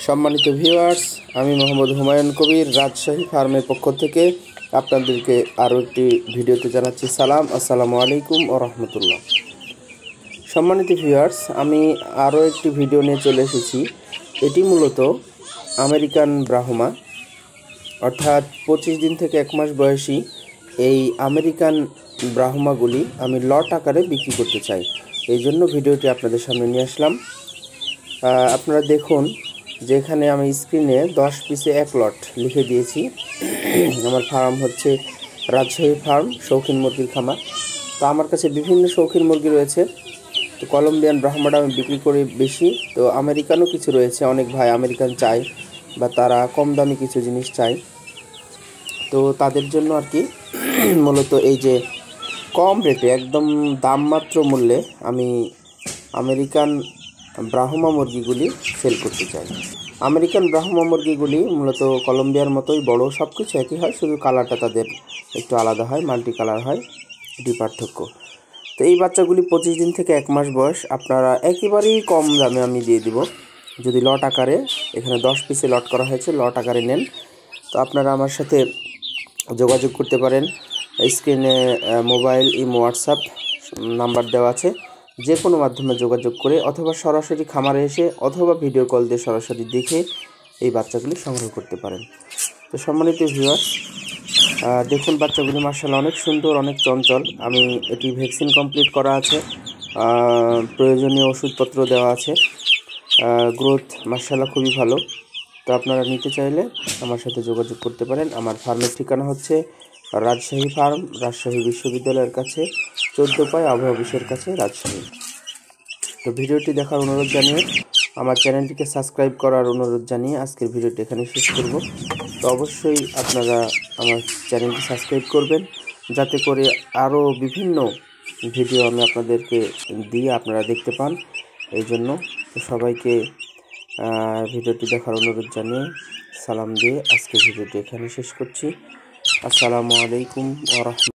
সম্মানিত ভিউয়ার্স, আমি মোহাম্মদ হুমায়ুন কবির রাজশাহী ফার্মের পক্ষ থেকে আপনাদেরকে আরও একটি ভিডিওতে জানাচ্ছি সালাম। আসসালামু আলাইকুম ও রহমতুল্লাহ। সম্মানিত ভিউয়ার্স, আমি আরও একটি ভিডিও নিয়ে চলে এসেছি। এটি মূলত আমেরিকান ব্রাহ্মা, অর্থাৎ 25 দিন থেকে 1 মাস বয়সী এই আমেরিকান ব্রাহ্মাগুলি আমি লট আকারে বিক্রি করতে চাই। এই জন্য ভিডিওটি আপনাদের সামনে নিয়ে আসলাম। আপনারা দেখুন, যেখানে আমি স্ক্রিনে 10 পিসে 1 লট লিখে দিয়েছি। আমার ফার্ম হচ্ছে রাজশাহী ফার্ম, শৌখিন মুরগির খামার। তো আমার কাছে বিভিন্ন শৌখিন মুরগি রয়েছে। তো কলম্বিয়ান ব্রাহ্মাটা আমি বিক্রি করি বেশি, তো আমেরিকানও কিছু রয়েছে। অনেক ভাই আমেরিকান চায় বা তারা কম দামি কিছু জিনিস চায়, তো তাদের জন্য আর কি মূলত এই যে কম রেটে একদম দামমাত্র মূল্যে আমি আমেরিকান ব্রাহ্মা মুরগিগুলি সেল করতে চাই। আমেরিকান ব্রাহ্মা মুরগিগুলি মূলত কলম্বিয়ার মতোই বড়, সব কিছু একই হয়, শুধু কালারটা তাদের একটু আলাদা হয়, মাল্টি কালার হয়, এটি পার্থক্য। তো এই বাচ্চাগুলি 25 দিন থেকে 1 মাস বয়স। আপনারা একেবারেই কম দামে আমি দিয়ে দিব যদি লট আকারে, এখানে 10 পিসে লট করা হয়েছে, লট আকারে নেন। তো আপনারা আমার সাথে যোগাযোগ করতে পারেন। স্ক্রিনে মোবাইল, ইমো, হোয়াটসঅ্যাপ নাম্বার দেওয়া আছে। যে কোনো মাধ্যমে যোগাযোগ করে অথবা সরাসরি খামারে এসে অথবা ভিডিও কল দিয়ে সরাসরি দেখে এই বাচ্চাগুলি সংগ্রহ করতে পারেন। তো সম্মানিত ভিউয়ার্স, দেখুন বাচ্চাগুলি মাশাআল্লাহ অনেক সুন্দর, অনেক চঞ্চল। আমি এটি ভ্যাকসিন কমপ্লিট করা আছে, প্রয়োজনীয় ওষুধপত্র দেওয়া আছে। গ্রোথ মাশাআল্লাহ খুবই ভালো। তো আপনারা নিতে চাইলে আমার সাথে যোগাযোগ করতে পারেন। আমার ফার্মের ঠিকানা হচ্ছে রাজশাহী ফার্ম, রাজশাহী বিশ্ববিদ্যালয়ের কাছে, 14 পাই আবহাওয়া অফিসের কাছে, রাজশাহী। তো ভিডিওটি দেখার অনুরোধ জানিয়ে, আমার চ্যানেলটিকে সাবস্ক্রাইব করার অনুরোধ জানিয়ে আজকের ভিডিওটি এখানে শেষ করব। তো অবশ্যই আপনারা আমার চ্যানেলটি সাবস্ক্রাইব করবেন, যাতে করে আরও বিভিন্ন ভিডিও আমি আপনাদেরকে দিয়ে আপনারা দেখতে পান। এই জন্য তো সবাইকে ভিডিওটি দেখার অনুরোধ জানিয়ে সালাম দিয়ে আজকের ভিডিওটি এখানে শেষ করছি। আসসালামু আলাইকুম ওয়া রাহমাতুল্লাহ।